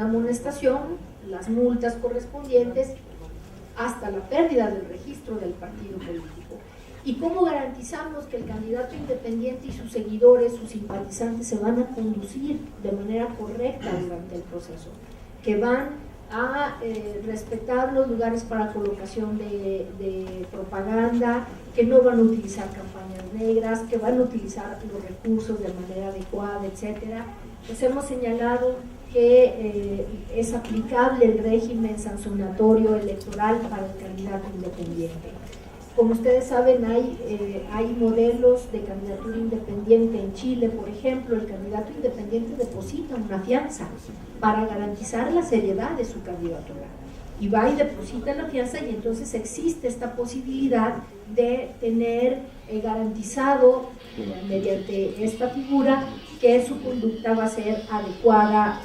una amonestación, las multas correspondientes, hasta la pérdida del registro del partido político. ¿Y cómo garantizamos que el candidato independiente y sus seguidores, sus simpatizantes, se van a conducir de manera correcta durante el proceso? Que van a respetar los lugares para colocación de propaganda, que no van a utilizar campañas negras, que van a utilizar los recursos de manera adecuada, etcétera. Pues hemos señalado que es aplicable el régimen sancionatorio electoral para el candidato independiente. Como ustedes saben, hay modelos de candidatura independiente en Chile, por ejemplo. El candidato independiente deposita una fianza para garantizar la seriedad de su candidatura. Y va y deposita la fianza, y entonces existe esta posibilidad de tener garantizado mediante esta figura que su conducta va a ser adecuada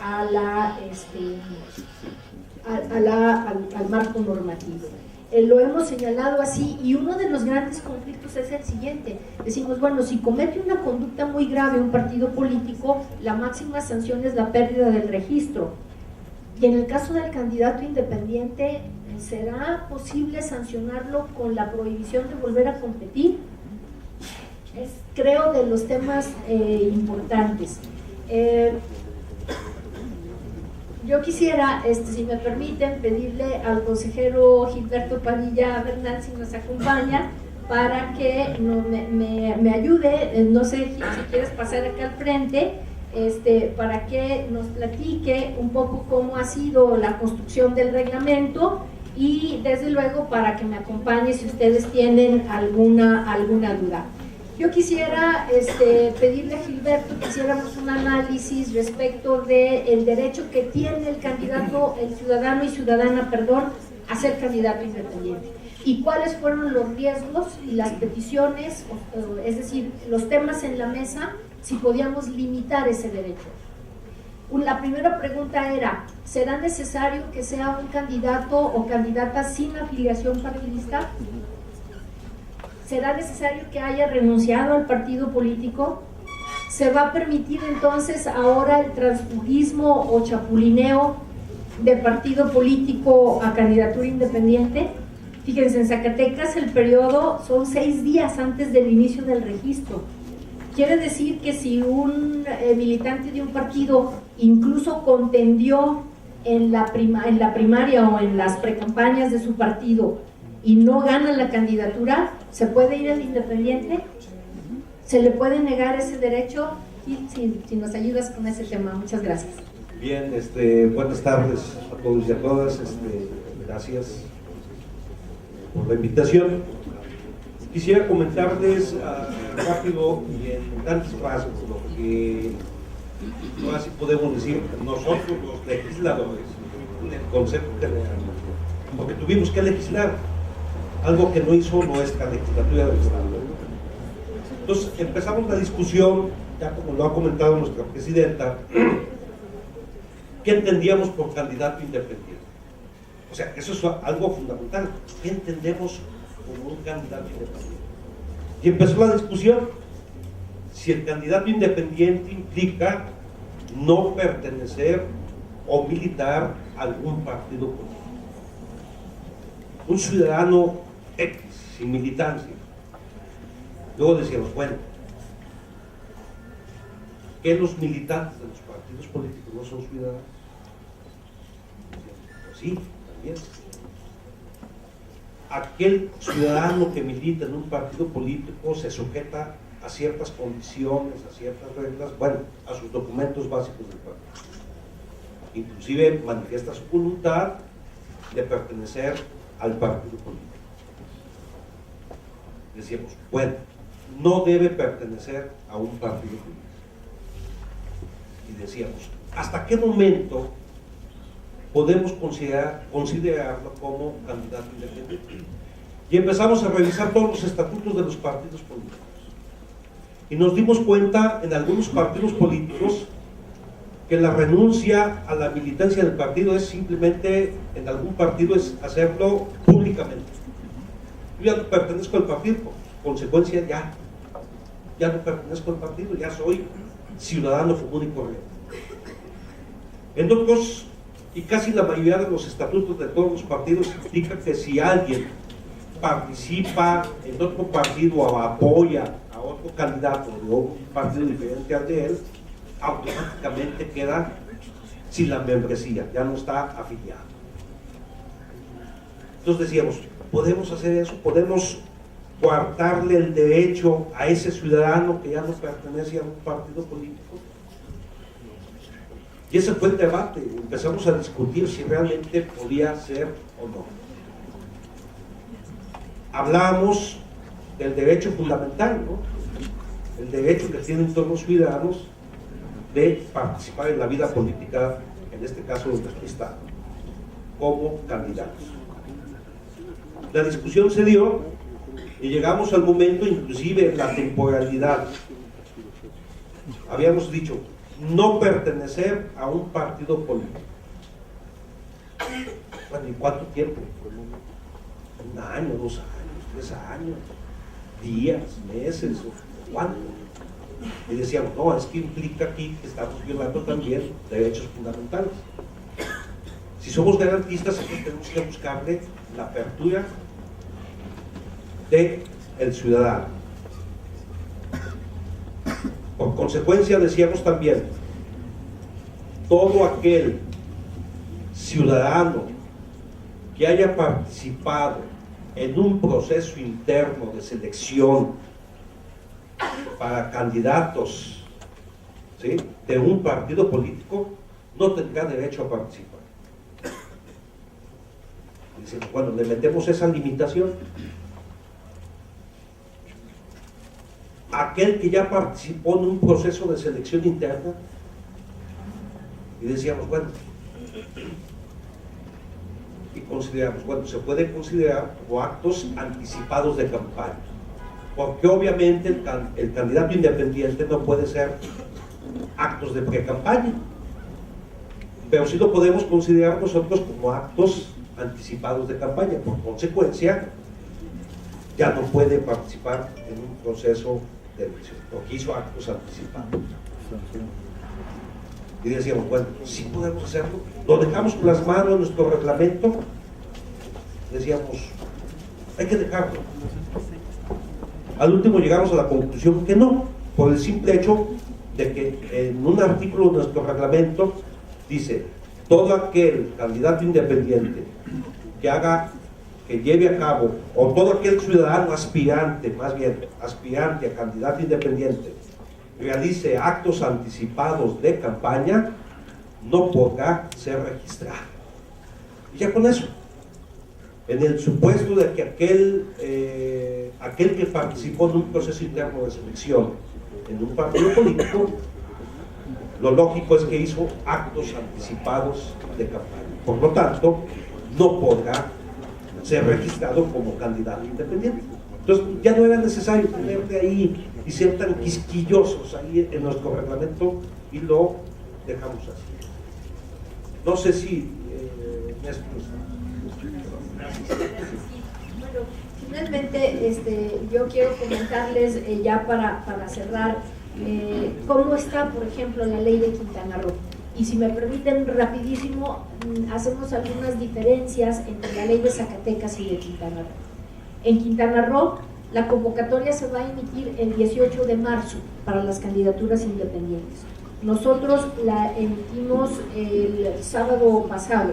al marco normativo. Lo hemos señalado así, y uno de los grandes conflictos es el siguiente. Decimos, bueno, si comete una conducta muy grave un partido político, la máxima sanción es la pérdida del registro. Y en el caso del candidato independiente, ¿será posible sancionarlo con la prohibición de volver a competir? Es, creo, de los temas importantes. Yo quisiera, si me permiten, pedirle al consejero Gilberto Padilla Bernal, si nos acompaña, para que me ayude, no sé si quieres pasar acá al frente, para que nos platique un poco cómo ha sido la construcción del reglamento, y desde luego para que me acompañe si ustedes tienen alguna duda. Yo quisiera pedirle a Gilberto que hiciéramos un análisis respecto del derecho que tiene el candidato, el ciudadano y ciudadana, a ser candidato independiente, y cuáles fueron los riesgos y las peticiones, es decir, los temas en la mesa, si podíamos limitar ese derecho. La primera pregunta era, ¿será necesario que sea un candidato o candidata sin afiliación partidista? ¿Será necesario que haya renunciado al partido político? ¿Se va a permitir entonces ahora el transfugismo o chapulineo de partido político a candidatura independiente? Fíjense, en Zacatecas el periodo son 6 días antes del inicio del registro. Quiere decir que si un militante de un partido incluso contendió en la primaria o en las precampañas de su partido y no gana la candidatura, ¿se puede ir al independiente? ¿Se le puede negar ese derecho? Si nos ayudas con ese tema, muchas gracias. Bien, buenas tardes a todos y a todas, gracias por la invitación. Quisiera comentarles rápido y en grandes rasgos lo que ahora sí podemos decir nosotros los legisladores en el concepto de referéndum, porque tuvimos que legislar algo que no hizo nuestra legislatura del Estado. Entonces empezamos la discusión, ya como lo ha comentado nuestra presidenta, ¿qué entendíamos por candidato independiente? O sea, eso es algo fundamental. ¿Qué entendemos como un candidato independiente? Y empezó la discusión si el candidato independiente implica no pertenecer o militar a algún partido político. Un ciudadano X, sin militancia. Luego decíamos, bueno, ¿que los militantes de los partidos políticos no son ciudadanos? Pues sí, también. Aquel ciudadano que milita en un partido político se sujeta a ciertas condiciones, a ciertas reglas, bueno, a sus documentos básicos del partido. Inclusive manifiesta su voluntad de pertenecer al partido político. Decíamos, bueno, no debe pertenecer a un partido político. Y decíamos, ¿hasta qué momento podemos considerarlo como candidato independiente? Y empezamos a revisar todos los estatutos de los partidos políticos. Y nos dimos cuenta en algunos partidos políticos que la renuncia a la militancia del partido es simplemente, en algún partido, es hacerlo públicamente. Yo ya no pertenezco al partido, por consecuencia ya no pertenezco al partido, ya soy ciudadano común y corriente. En otros Y casi la mayoría de los estatutos de todos los partidos indica que si alguien participa en otro partido o apoya a otro candidato de un partido diferente al de él, automáticamente queda sin la membresía, ya no está afiliado. Entonces decíamos, ¿podemos hacer eso? ¿Podemos coartarle el derecho a ese ciudadano que ya no pertenece a un partido político? Y ese fue el debate. Empezamos a discutir si realmente podía ser o no. Hablábamos del derecho fundamental, ¿no? El derecho que tienen todos los ciudadanos de participar en la vida política, en este caso de nuestro Estado, como candidatos. La discusión se dio y llegamos al momento, inclusive la temporalidad. Habíamos dicho, no pertenecer a un partido político. Bueno, ¿y cuánto tiempo? ¿Un año, 2 años, 3 años, días, meses? ¿Cuánto? Y decíamos, no, es que implica aquí que estamos violando también derechos fundamentales. Si somos garantistas, entonces tenemos que buscarle la apertura del ciudadano. Por consecuencia, decíamos también, todo aquel ciudadano que haya participado en un proceso interno de selección para candidatos, ¿sí?, de un partido político, no tendrá derecho a participar. Dicen, bueno, le metemos esa limitación. Aquel que ya participó en un proceso de selección interna, y decíamos, bueno, y consideramos, bueno, se puede considerar como actos anticipados de campaña, porque obviamente el candidato independiente no puede ser actos de pre-campaña, pero sí lo podemos considerar nosotros como actos anticipados de campaña. Por consecuencia, ya no puede participar en un proceso de elección, porque hizo actos anticipados. Y decíamos, bueno, sí podemos hacerlo, lo dejamos plasmado en nuestro reglamento. Decíamos, hay que dejarlo. Al último llegamos a la conclusión que no, por el simple hecho de que en un artículo de nuestro reglamento dice, todo aquel candidato independiente que lleve a cabo, o todo aquel ciudadano aspirante, más bien aspirante a candidato independiente, realice actos anticipados de campaña, no podrá ser registrado. Y ya con eso, en el supuesto de que aquel que participó en un proceso interno de selección en un partido político, lo lógico es que hizo actos anticipados de campaña. Por lo tanto, no podrá ser registrado como candidato independiente. Entonces ya no era necesario ponerte ahí y ser tan quisquillosos ahí en nuestro reglamento, y lo dejamos así. No sé si Bueno, finalmente yo quiero comentarles ya para cerrar cómo está, por ejemplo, la ley de Quintana Roo. Y si me permiten rapidísimo, hacemos algunas diferencias entre la ley de Zacatecas y de Quintana Roo. En Quintana Roo, la convocatoria se va a emitir el 18 de marzo para las candidaturas independientes. Nosotros la emitimos el sábado pasado.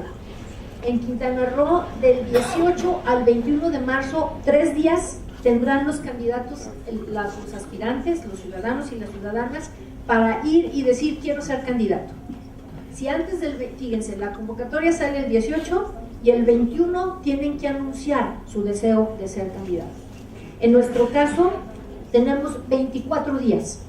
En Quintana Roo, del 18 al 21 de marzo, 3 días tendrán los candidatos, los aspirantes, los ciudadanos y las ciudadanas, para ir y decir quiero ser candidato. Si antes fíjense, la convocatoria sale el 18 y el 21 tienen que anunciar su deseo de ser candidato. En nuestro caso, tenemos 24 días.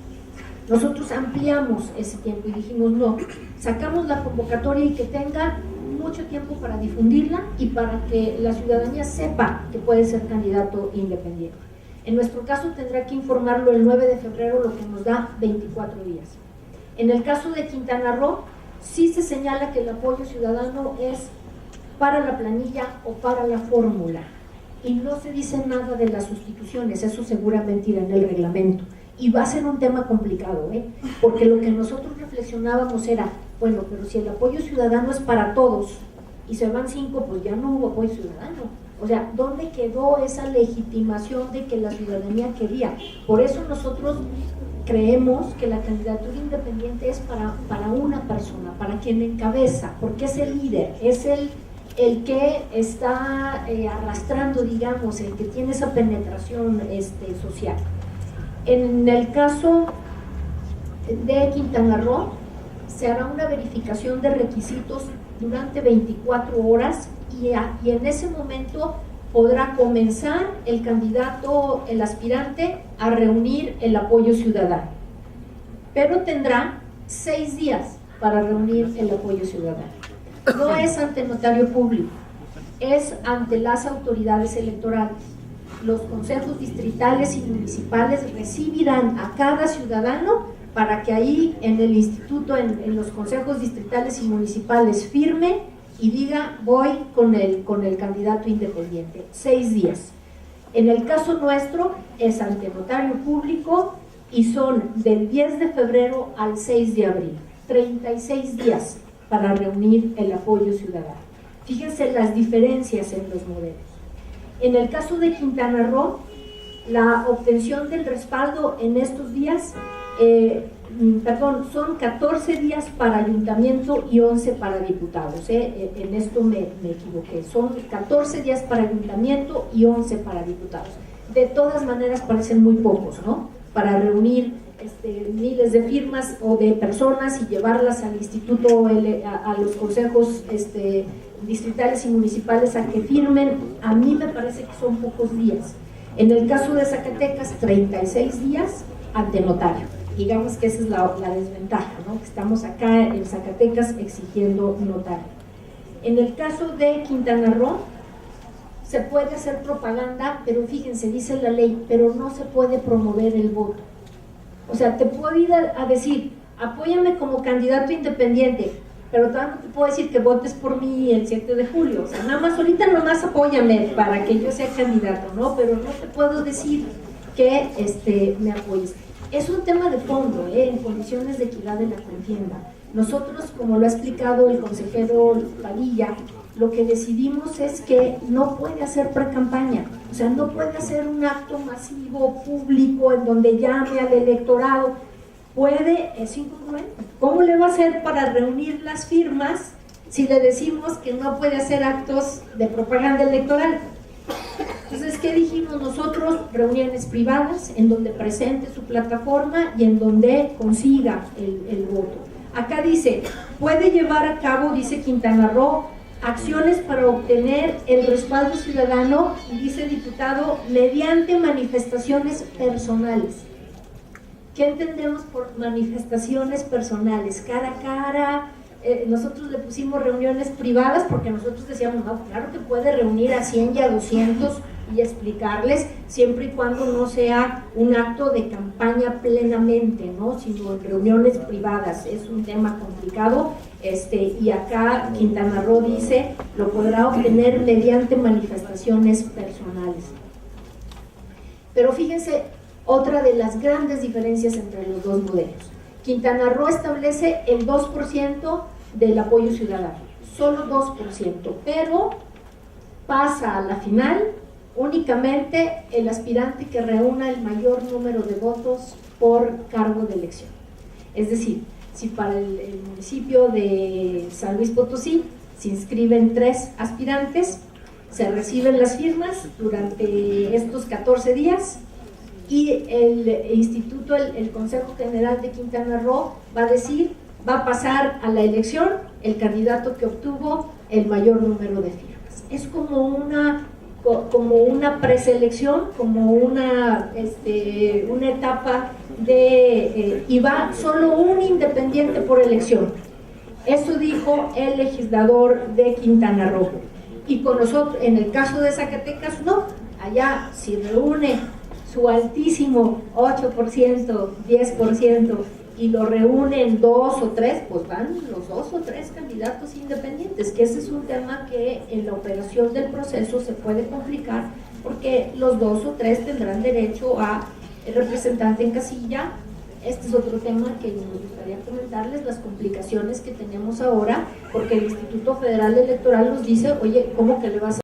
Nosotros ampliamos ese tiempo y dijimos no, sacamos la convocatoria y que tenga mucho tiempo para difundirla y para que la ciudadanía sepa que puede ser candidato independiente. En nuestro caso tendrá que informarlo el 9 de febrero, lo que nos da 24 días. En el caso de Quintana Roo, sí se señala que el apoyo ciudadano es para la planilla o para la fórmula, y no se dice nada de las sustituciones. Eso seguramente irá en el reglamento, y va a ser un tema complicado, porque lo que nosotros reflexionábamos era, Bueno, pero si el apoyo ciudadano es para todos y se van 5, pues ya no hubo apoyo ciudadano. O sea, ¿dónde quedó esa legitimación de que la ciudadanía quería? Por eso nosotros creemos que la candidatura independiente es para una persona, para quien encabeza, porque es el líder, es el que está arrastrando, digamos, el que tiene esa penetración social. En el caso de Quintana Roo, se hará una verificación de requisitos durante 24 horas y en ese momento podrá comenzar el candidato, el aspirante, a reunir el apoyo ciudadano. Pero tendrá 6 días para reunir el apoyo ciudadano. No es ante notario público, es ante las autoridades electorales. Los consejos distritales y municipales recibirán a cada ciudadano para que ahí en el instituto, en los consejos distritales y municipales firme y diga voy con el candidato independiente. 6 días. En el caso nuestro es ante notario público y son del 10 de febrero al 6 de abril. 36 días para reunir el apoyo ciudadano. Fíjense las diferencias en los modelos. En el caso de Quintana Roo, la obtención del respaldo en estos días, son 14 días para ayuntamiento y 11 para diputados. En esto me equivoqué. Son 14 días para ayuntamiento y 11 para diputados. De todas maneras parecen muy pocos, ¿no? Para reunir miles de firmas o de personas y llevarlas al instituto, a los consejos distritales y municipales a que firmen, a mí me parece que son pocos días. En el caso de Zacatecas, 36 días ante notario. Digamos que esa es la desventaja, ¿no? Que estamos acá en Zacatecas exigiendo notario. En el caso de Quintana Roo, se puede hacer propaganda, pero fíjense, dice la ley, pero no se puede promover el voto. O sea, te puedo ir a decir, apóyame como candidato independiente, pero todavía no te puedo decir que votes por mí el 7 de julio. O sea, nada más, ahorita nomás apóyame para que yo sea candidato, ¿no? Pero no te puedo decir que me apoyes. Es un tema de fondo, en condiciones de equidad de la contienda. Nosotros, como lo ha explicado el consejero Padilla, lo que decidimos es que no puede hacer pre-campaña, o sea, no puede hacer un acto masivo, público, en donde llame al electorado. Es incongruente. ¿Cómo le va a hacer para reunir las firmas si le decimos que no puede hacer actos de propaganda electoral? Entonces, ¿qué dijimos nosotros? Reuniones privadas en donde presente su plataforma y en donde consiga el voto. Acá dice, puede llevar a cabo, dice Quintana Roo, acciones para obtener el respaldo ciudadano, dice el diputado, mediante manifestaciones personales. ¿Qué entendemos por manifestaciones personales? Cara a cara. Nosotros le pusimos reuniones privadas porque nosotros decíamos, no, claro que puede reunir a 100 y a 200 y explicarles, siempre y cuando no sea un acto de campaña plenamente, ¿no? Sino en reuniones privadas. Es un tema complicado, y acá Quintana Roo dice, lo podrá obtener mediante manifestaciones personales. Pero fíjense, otra de las grandes diferencias entre los dos modelos. Quintana Roo establece el 2% del apoyo ciudadano, solo 2%, pero pasa a la final únicamente el aspirante que reúna el mayor número de votos por cargo de elección. Es decir, si para el municipio de San Luis Potosí se inscriben 3 aspirantes, se reciben las firmas durante estos 14 días y el instituto, el Consejo General de Quintana Roo va a decir, va a pasar a la elección el candidato que obtuvo el mayor número de firmas. Es como una preselección, como una etapa y va solo un independiente por elección. Eso dijo el legislador de Quintana Roo. Y con nosotros, en el caso de Zacatecas, no. Allá, si reúne su altísimo 8%, 10%, y lo reúnen 2 o 3, pues van los 2 o 3 candidatos independientes, que ese es un tema que en la operación del proceso se puede complicar, porque los 2 o 3 tendrán derecho a el representante en casilla Este es otro tema que nos gustaría comentarles, las complicaciones que tenemos ahora, porque el Instituto Federal Electoral nos dice, oye, ¿cómo que le vas a